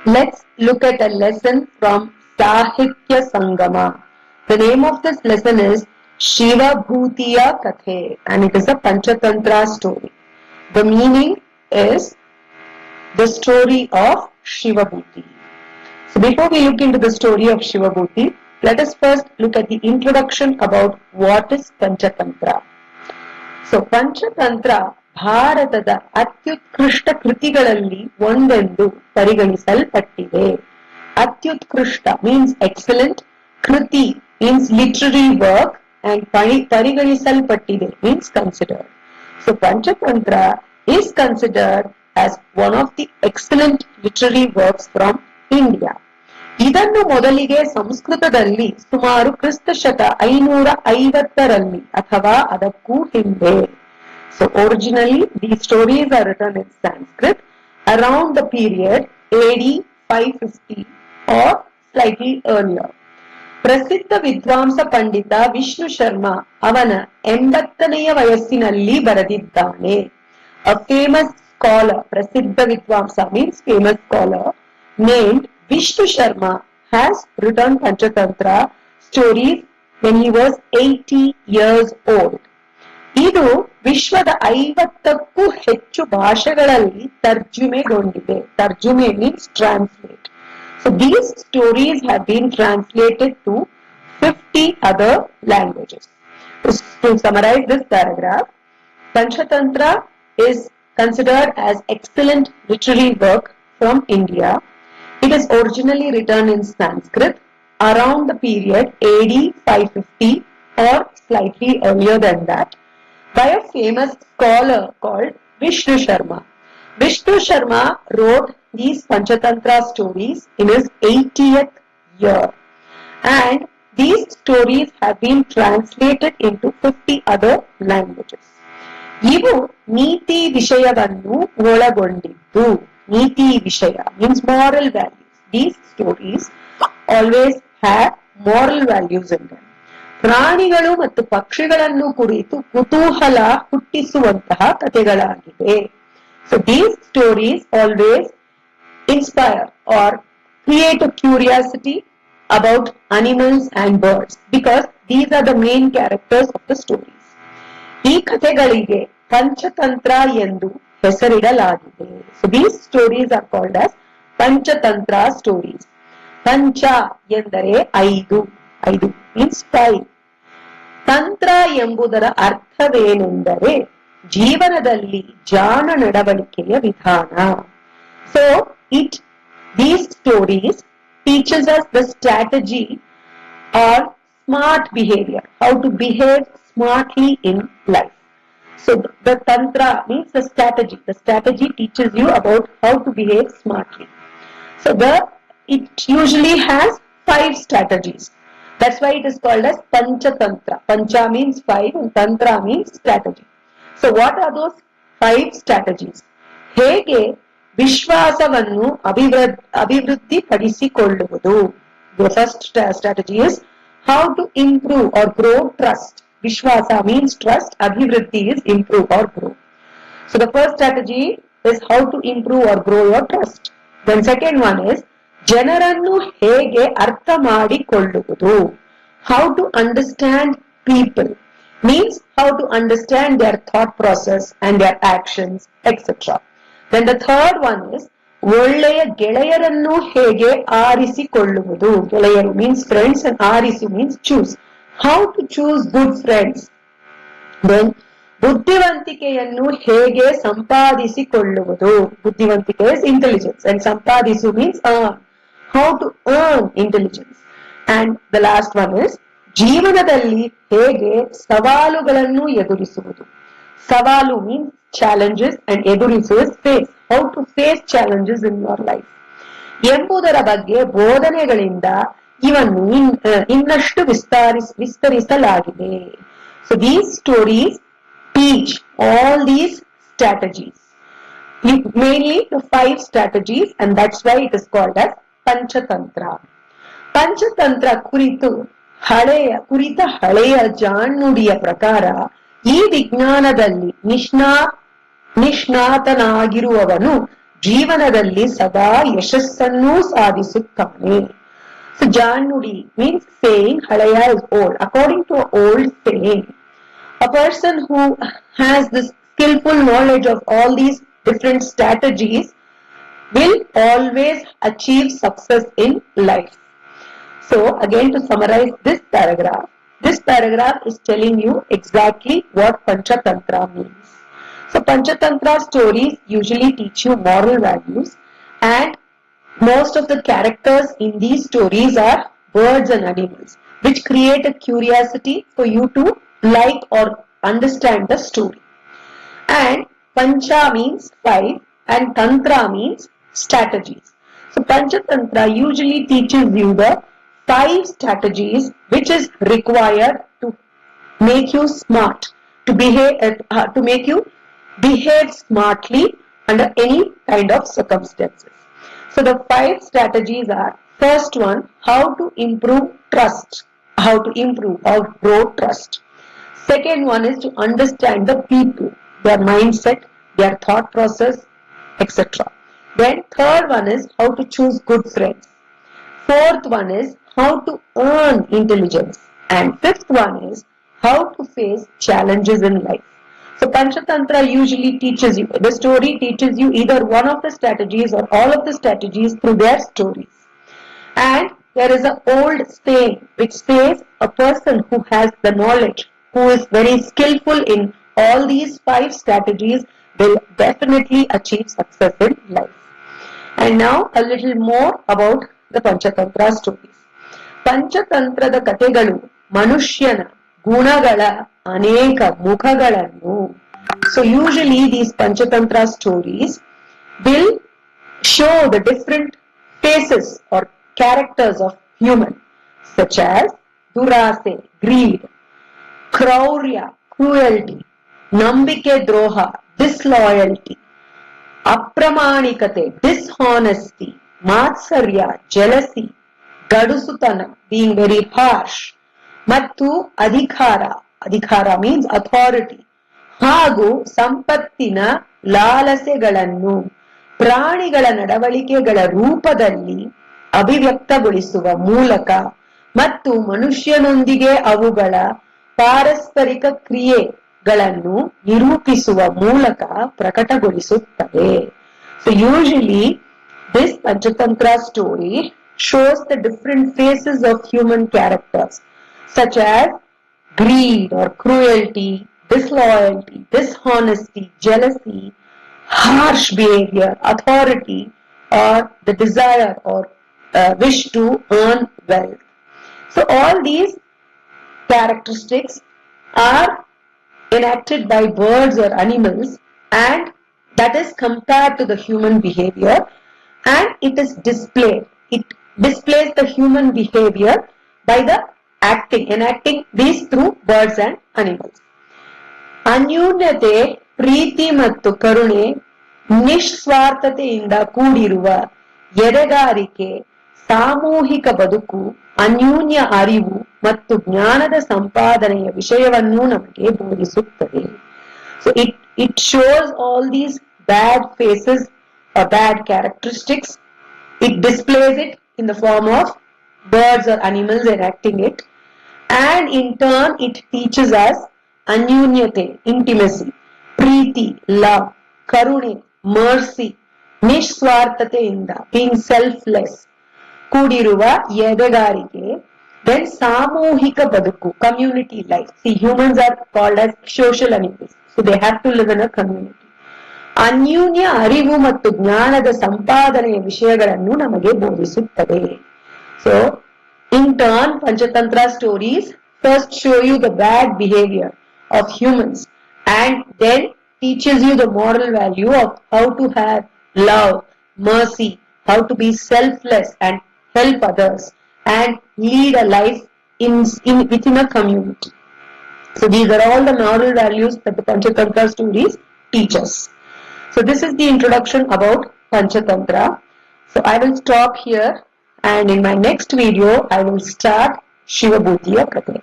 Let's look at a lesson from Sahitya Sangama. The name of this lesson is Shiva Bhutiya Kathe, and it is a Panchatantra story. The meaning is the story of Shiva Bhuti. So before we look into the story of Shiva Bhuti, let us first look at the introduction about what is Panchatantra. So Panchatantra ಭಾರತದ ಅತ್ಯುತ್ಕೃಷ್ಟ ಕೃತಿಗಳಲ್ಲಿ ಒಂದೆಂದು ಪರಿಗಣಿಸಲ್ಪಟ್ಟಿದೆ. ಅತ್ಯುತ್ಕೃಷ್ಟ means excellent, ಕೃತಿ means literary work and ಪರಿಗಣಿಸಲ್ಪಟ್ಟಿದೆ means considered. So Panchatantra is considered as one of the excellent literary works from India. ಇದನ್ನು ಮೊದಲಿಗೆ ಸಂಸ್ಕೃತದಲ್ಲಿ ಸುಮಾರು ಕ್ರಿಸ್ತ ಶಕ 550ರಲ್ಲಿ ಅಥವಾ ಅದಕ್ಕೂ ಹಿಂದೆ. So originally these stories are written in Sanskrit around the period AD 550 or slightly earlier. ಪ್ರಸಿದ್ಧ ವಿದ್ವಾಂಸ ಪಂಡಿತ ವಿಷ್ಣು ಶರ್ಮಾ ಅವನ 80ನೆಯ ವಯಸ್ಸಿನಲ್ಲಿ ಬರೆದಿದ್ದಾನೆ. A famous scholar, ಪ್ರಸಿದ್ಧ ವಿದ್ವಾಂಸ means famous scholar named Vishnu Sharma has written Panchatantra stories when he was 80 years old. ಇದು ವಿಶ್ವದ 50ಕ್ಕೂ ಹೆಚ್ಚು ಭಾಷೆಗಳಲ್ಲಿ ತರ್ಜುಮೆಗೊಂಡಿದೆ. ತರ್ಜುಮೆ means translate. So these stories have been translated to 50 other languages. To summarize this paragraph, Panchatantra is considered as excellent literary work from India. It is originally written in Sanskrit around the period AD 550 or slightly earlier than that by a famous scholar called Vishnu Sharma. Vishnu Sharma wrote these Panchatantra stories in his 80th year, and these stories have been translated into 50 other languages. ಇವು ನೀತಿ ವಿಷಯವನ್ನು ಒಳಗೊಂಡಿದ್ದು. ನೀತಿ ವಿಷಯ means moral values. These stories always have moral values in them. ಪ್ರಾಣಿಗಳು ಮತ್ತು ಪಕ್ಷಿಗಳನ್ನು ಕುರಿತು ಕುತೂಹಲ ಹುಟ್ಟಿಸುವಂತಹ ಕಥೆಗಳಾಗಿವೆ. So these stories always inspire or create a curiosity about animals and birds because these are the main characters of the stories. ಈ ಕಥೆಗಳಿಗೆ ಪಂಚತಂತ್ರ ಎಂದು ಹೆಸರಿಡಲಾಗಿದೆ. So these stories are called as Panchatantra stories. ಪಂಚ ಎಂದರೆ 5 means 5. ತಂತ್ರ ಎಂಬುದರ ಅರ್ಥವೇನೆಂದರೆ ಜೀವನದಲ್ಲಿ ಜಾಣ ನಡವಳಿಕೆಯ ವಿಧಾನ. So these stories teaches us the strategy or smart behavior, how to behave smartly in life. So the tantra means the strategy. The strategy teaches you about how to behave smartly. So it usually has 5 strategies. That's why it is called as Panchatantra. Pancha means 5 and Tantra means strategy. So what are those 5 strategies? ಹೇಗೆ ವಿಶ್ವಾಸವನ್ನು ಅಭಿವೃದ್ಧಿ ಪಡಿಸಿಕೊಳ್ಳುವುದು. The first strategy is how to improve or grow trust. Vishwasa means trust. Abhivriddhi is improve or grow. So the first strategy is how to improve or grow your trust. Then second one is ಜನರನ್ನು ಹೇಗೆ ಅರ್ಥ ಮಾಡಿಕೊಳ್ಳುವುದು. How to understand people means how to understand their thought process and their actions, etc. Then the third one is ಒಳ್ಳೆಯ ಗೆಳೆಯರನ್ನು ಹೇಗೆ ಆರಿಸಿಕೊಳ್ಳುವುದು. ಗೆಳೆಯರು means friends and ಆರಿಸು means choose. How to choose good friends. Then ಬುದ್ಧಿವಂತಿಕೆಯನ್ನು ಹೇಗೆ ಸಂಪಾದಿಸಿಕೊಳ್ಳುವುದು. ಬುದ್ಧಿವಂತಿಕೆ is intelligence and ಸಂಪಾದಿಸು means earn. How to earn intelligence. And the last one is ಜೀವನದಲ್ಲಿ ಹೇಗೆ ಸವಾಲುಗಳನ್ನು ಎದುರಿಸುವುದು. ಸವಾಲು means challenges and ಎದುರಿಸು is face. How to face challenges in your life ಎಂಬುದರ ಬಗ್ಗೆ ಬೋಧನೆಗಳಿಂದ ಇವನ್ನು ಇನ್ನಷ್ಟು ವಿಸ್ತರಿಸಲಾಗಿದೆ. So these stories teach all these strategies, mainly the 5 strategies, and that's why it is called as Panchatantra. Panchatantra ಕುರಿತ ಹಳೆಯ ಜಾಣ್ನುಡಿಯ ಪ್ರಕಾರ ಈ ವಿಜ್ಞಾನದಲ್ಲಿ ನಿಷ್ಣಾತನಾಗಿರುವವನು ಜೀವನದಲ್ಲಿ ಸದಾ ಯಶಸ್ಸನ್ನೂ ಸಾಧಿಸುತ್ತಾನೆ. So Janudi means saying Halaya is old. According to an old saying, a person who has this skillful knowledge of all these different strategies will always achieve success in life. So again, to summarize this paragraph is telling you exactly what Panchatantra means. So Panchatantra stories usually teach you moral values, and most of the characters in these stories are birds and animals, which create a curiosity for you to like or understand the story. And Pancha means 5 and Tantra means strategies. So Panchatantra usually teaches you the 5 strategies which is required to make you smart, to make you behave smartly under any kind of circumstances. So the 5 strategies are: first one, how to improve trust, how to improve or grow trust. Second one is to understand the people, their mindset, their thought process, etc. Then third one is how to choose good friends. Fourth one is how to earn intelligence. And fifth one is how to face challenges in life. So Panchatantra usually teaches you, the story teaches you either one of the strategies or all of the strategies through their stories. And there is an old saying which says a person who has the knowledge, who is very skillful in all these 5 strategies, will definitely achieve success in life. And now a little more about the Panchatantra stories. ಪಂಚತಂತ್ರದ ಕಥೆಗಳು ಮನುಷ್ಯನ ಗುಣಗಳ ಅನೇಕ ಮುಖಗಳನ್ನು. So usually these Panchatantra stories will show the different faces or characters of human, such as durase, greed, kraurya, cruelty, nambike droha, disloyalty, ಅಪ್ರಮಾಣಿಕತೆ, dishonesty, ಮಾತ್ಸರ್ಯ, jealousy, ಗಡುಸುತನ, being very harsh, ಮತ್ತು ಅಧಿಕಾರ means authority, ಹಾಗೂ ಸಂಪತ್ತಿನ ಲಾಲಸೆಗಳನ್ನು ಪ್ರಾಣಿಗಳ ನಡವಳಿಕೆಗಳ ರೂಪದಲ್ಲಿ ಅಭಿವ್ಯಕ್ತಗೊಳಿಸುವ ಮೂಲಕ ಮತ್ತು ಮನುಷ್ಯನೊಂದಿಗೆ ಅವುಗಳ ಪಾರಸ್ಪರಿಕ ಕ್ರಿಯೆಗಳನ್ನು ನಿರೂಪಿಸುವ ಮೂಲಕ ಪ್ರಕಟಗೊಳಿಸುತ್ತದೆ. So usually this Panchatantra story shows the different faces of human characters, such as greed or cruelty, disloyalty, dishonesty, jealousy, harsh behavior, authority, or the desire or wish to earn wealth. So all these characteristics are enacted by birds or animals, and that is compared to the human behavior, and it is displayed. It displays the human behavior by the enacting these through birds and animals. ಅನ್ಯೂನ್ಯತೆ, ಪ್ರೀತಿ ಮತ್ತು ಕರುಣೆ, ನಿಸ್ವಾರ್ಥತೆಯಿಂದ ಕೂಡಿರುವ ಎದೆಗಾರಿಕೆ, ಸಾಮೂಹಿಕ ಬದುಕು, ಅನ್ಯೂನ್ಯ ಅರಿವು ಮತ್ತು ಜ್ಞಾನದ ಸಂಪಾದನೆಯ ವಿಷಯವನ್ನು ನಮಗೆ ಬೋಧಿಸುತ್ತದೆ. So it shows all these bad faces or bad characteristics. It displays it in the form of birds or animals enacting it, and in turn it teaches us anyunyate, intimacy, preeti, love, karune, mercy, ನಿಸ್ವಾರ್ಥತೆಯಿಂದ, being selfless, ಕೂಡಿರುವ ಎದೆಗಾರಿಕೆ, then ಸಾಮೂಹಿಕ ಬದುಕು, community life. See, humans are called as social animals, so they have to live in a community. ಅನ್ಯೂನ್ಯ ಅರಿವು ಮತ್ತು ಜ್ಞಾನದ ಸಂಪಾದನೆಯ ವಿಷಯಗಳನ್ನು ನಮಗೆ ಬೋಧಿಸುತ್ತದೆ. So in turn, Panchatantra stories first show you the bad behavior of humans and then teaches you the moral value of how to have love, mercy, how to be selfless and help others and lead a life within a community. So these are all the moral values that the Panchatantra stories teach us. So this is the introduction about Panchatantra. So I will stop here, and in my next video I will start Shiva Bhutiya Katha.